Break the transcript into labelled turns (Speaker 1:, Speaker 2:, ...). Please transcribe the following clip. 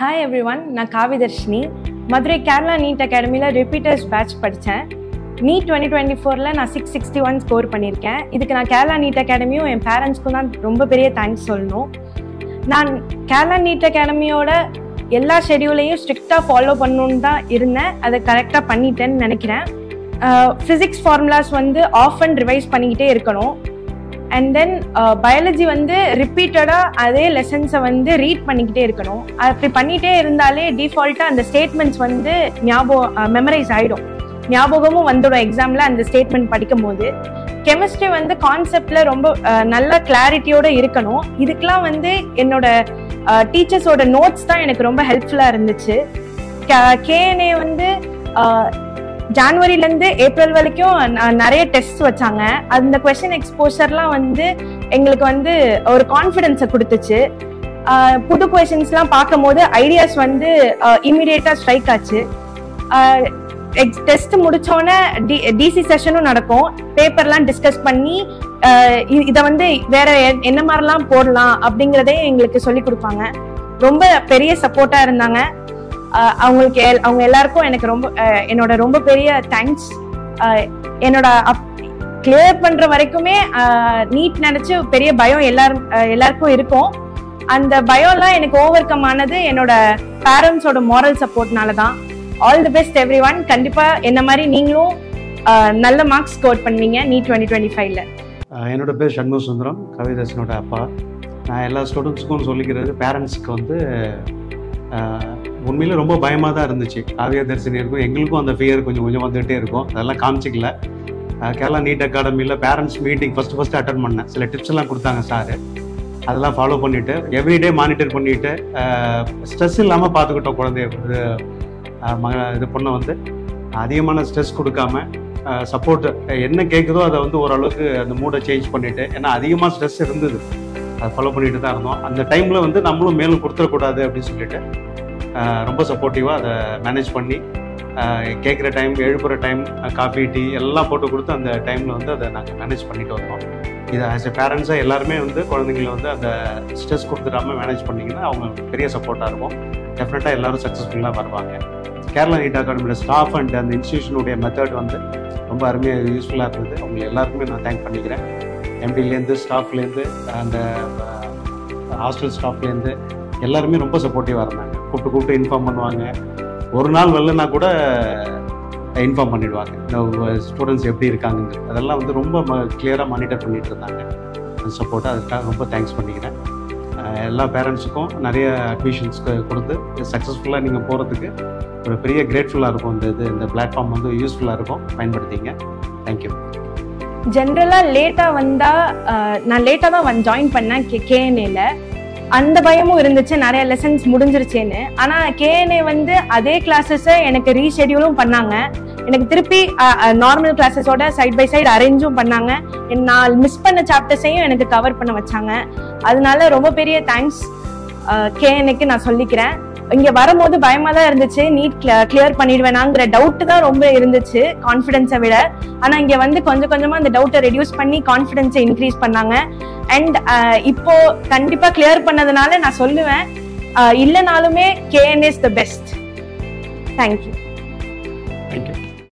Speaker 1: Hi everyone, நான் காவிதர்ஷினி. Madurai Kerala NEET அகாடமியில் repeaters batch படித்தேன். நீட் 2024 நான் 661 ஸ்கோர் பண்ணியிருக்கேன். இதுக்கு நான் கேரளா நீட் அகாடமியும் என் பேரண்ட்ஸ்க்கும் தான் ரொம்ப பெரிய தேங்க்ஸ் சொல்லணும். நான் கேரளா நீட் அகாடமியோட எல்லா ஷெடியூலையும் ஸ்ட்ரிக்டாக ஃபாலோ பண்ணணுன்னு தான் இருந்தேன். அதை கரெக்டாக பண்ணிட்டேன்னு நினைக்கிறேன். Physics formulas of and revise பண்ணிக்கிட்டே இருக்கணும். அண்ட் தென் பயாலஜி ரிப்பீட்டடாக அதே லெசன்ஸை ரீட் பண்ணிக்கிட்டே இருக்கணும். அப்படி பண்ணிகிட்டே இருந்தாலே டிஃபால்ட்டாக அந்த ஸ்டேட்மெண்ட்ஸ் மெமரைஸ் ஆகிடும், ஞாபகமும் வந்துடும் எக்ஸாமில் அந்த ஸ்டேட்மெண்ட் படிக்கும் போது. கெமிஸ்ட்ரி கான்செப்டில் ரொம்ப நல்ல கிளாரிட்டியோடு இருக்கணும். இதுக்கெலாம் என்னோட டீச்சர்ஸோட நோட்ஸ் தான் எனக்கு ரொம்ப ஹெல்ப்ஃபுல்லாக இருந்துச்சு. கேஎன்ஏ ஜான்வரிலேருந்து ஏப்ரல் வரைக்கும் நிறைய டெஸ்ட் வச்சாங்க. அந்த கொஸ்டின் எக்ஸ்போஷர்லாம் எங்களுக்கு ஒரு கான்ஃபிடென்ஸை கொடுத்துச்சு. புது கொஸ்டின்ஸ்லாம் பார்க்கும் போது ஐடியாஸ் இமீடியட்டாக ஸ்ட்ரைக் ஆச்சு. டெஸ்ட் முடிச்சோன்னே டிசி செஷனும் நடக்கும். பேப்பர்லாம் டிஸ்கஸ் பண்ணி இதை வேற என்ன மாதிரிலாம் போடலாம் அப்படிங்கிறதே எங்களுக்கு சொல்லி கொடுப்பாங்க. ரொம்ப பெரிய சப்போர்ட்டாக இருந்தாங்க. அவங்க எல்லாருக்கும் எனக்கு என்னோட ரொம்ப பெரிய தேங்க்ஸ். என்னோட கிளியர் பண்ற வரைக்குமே நீட் நினைச்சு பெரிய பயம் எல்லாருக்கும் இருக்கும். அந்த பயம்லாம் எனக்கு ஓவர் கம் ஆனது என்னோட பேரண்ட்ஸோட மாரல் சப்போர்ட்னால தான். All the best every one. கண்டிப்பா என்ன மாதிரி நீங்களும் நல்ல மார்க்ஸ் ஸ்கோர் பண்ணுவீங்க நீட் 2025ல.
Speaker 2: என்னோட பேர் சண்முக சுந்தரம், கவிதர்ஷனோட அப்பா. நான் எல்லா ஸ்டூடெண்ட்ஸுக்கும் சொல்லிக்கிறது, பேரண்ட்ஸுக்கு உண்மையிலே ரொம்ப பயமாக தான் இருந்துச்சு. காவியதர்ஷினி இருக்கும், எங்களுக்கும் அந்த ஃபியர் கொஞ்சம் வந்துகிட்டே இருக்கும். அதெல்லாம் காமிச்சிக்கல. கேரளா நீட் அகாடமியில் பேரண்ட்ஸ் மீட்டிங் ஃபஸ்ட்டு அட்டன் பண்ணேன். சில டிப்ஸ் எல்லாம் கொடுத்தாங்க சார். அதெல்லாம் ஃபாலோ பண்ணிவிட்டு எவ்ரிடே மானிட்டர் பண்ணிவிட்டு ஸ்ட்ரெஸ் இல்லாமல் பார்த்துக்கிட்டோம். குழந்தைய இது பொண்ணை அதிகமான ஸ்ட்ரெஸ் கொடுக்காம சப்போர்ட் என்ன கேட்குதோ அதை ஓரளவுக்கு அந்த மூடை சேஞ்ச் பண்ணிவிட்டு, ஏன்னா அதிகமாக ஸ்ட்ரெஸ் இருந்தது, அதை ஃபாலோ பண்ணிட்டு தான் இருந்தோம். அந்த டைமில் நம்மளும் மேலும் கொடுத்துடக்கூடாது அப்படின்னு சொல்லிட்டு ரொம்ப சப்போர்ட்டிவாக அதை மேனேஜ் பண்ணி கேட்குற டைம், எழுப்புகிற டைம், காஃபி டீ எல்லாம் போட்டு கொடுத்து அந்த டைமில் அதை நாங்கள் மேனேஜ் பண்ணிட்டு வந்தோம். இதை ஆஸ் எ பேரண்ட்ஸாக எல்லாருமே குழந்தைங்களை அந்த ஸ்ட்ரெஸ் கொடுத்துடாமல் மேனேஜ் பண்ணிங்கன்னா அவங்க பெரிய சப்போர்ட்டாக இருக்கும். டெஃபினட்டாக எல்லோரும் சக்ஸஸ்ஃபுல்லாக வருவாங்க. கேரளா நீட் அகாடமியோட ஸ்டாஃப் அண்ட் அந்த இன்ஸ்டியூஷனுடைய மெத்தட் ரொம்ப அருமையாக யூஸ்ஃபுல்லாக இருந்தது. அவங்க எல்லாருக்குமே நான் தேங்க் பண்ணிக்கிறேன். எம்டிலேருந்து, ஸ்டாஃப்லேருந்து, அந்த ஹாஸ்டல் ஸ்டாஃப்லேருந்து எல்லாருமே ரொம்ப சப்போர்ட்டிவாக இருந்தாங்க. கூப்பிட்டு இன்ஃபார்ம் பண்ணுவாங்க. ஒரு நாள் வரலன்னா கூட இன்ஃபார்ம் பண்ணிடுவாங்க ஸ்டூடெண்ட்ஸ் எப்படி இருக்காங்க. அதெல்லாம் ரொம்ப கிளியராக மானிட்டர் பண்ணிட்டு இருந்தாங்க. அந்த சப்போர்ட்டாக அதுக்காக ரொம்ப தேங்க்ஸ் பண்ணிக்கிறேன். எல்லா பேரண்ட்ஸுக்கும் நிறைய அட்மிஷன்ஸ் கொடுத்து சக்ஸஸ்ஃபுல்லாக நீங்கள் போகிறதுக்கு ஒரு பெரிய கிரேட்ஃபுல்லாக இருக்கும். இந்த பிளாட்ஃபார்ம் யூஸ்ஃபுல்லாக இருக்கும், பயன்படுத்திங்க. தேங்க்யூ.
Speaker 1: ஜென்ரலாக லேட்டாக வந்தால் நான் லேட்டாக தான் ஜாயின் பண்ணேன் கேஎன்ஏல. அந்த பயமும் இருந்துச்சு, நிறைய லெசன்ஸ் முடிஞ்சிருச்சேன்னு. ஆனால் கேஎன்ஏ அதே கிளாஸஸை எனக்கு ரீஷெடியூலும் பண்ணாங்க. எனக்கு திருப்பி நார்மல் கிளாஸஸோட சைட் பை சைடு அரேஞ்சும் பண்ணாங்க. நான் மிஸ் பண்ண சாப்டர்ஸையும் எனக்கு கவர் பண்ண வச்சாங்க. அதனால ரொம்ப பெரிய தேங்க்ஸ் கேஎன்ஏக்கு நான் சொல்லிக்கிறேன். இங்கே வரும்போது பயமாக தான் இருந்துச்சு, நீட் கிளியர் பண்ணிடுவேனாங்கிற டவுட்டு தான் ரொம்ப இருந்துச்சு கான்ஃபிடென்ஸை விட. ஆனால் இங்கே கொஞ்சம் கொஞ்சமாக அந்த டவுட்டை ரெடியூஸ் பண்ணி கான்ஃபிடென்ஸை இன்க்ரீஸ் பண்ணாங்க. அண்ட் இப்போ கண்டிப்பாக கிளியர் பண்ணதுனால நான் சொல்லுவேன், இல்லைனாலுமே கேஎன்ஏ இஸ் த பெஸ்ட். தேங்க்யூ.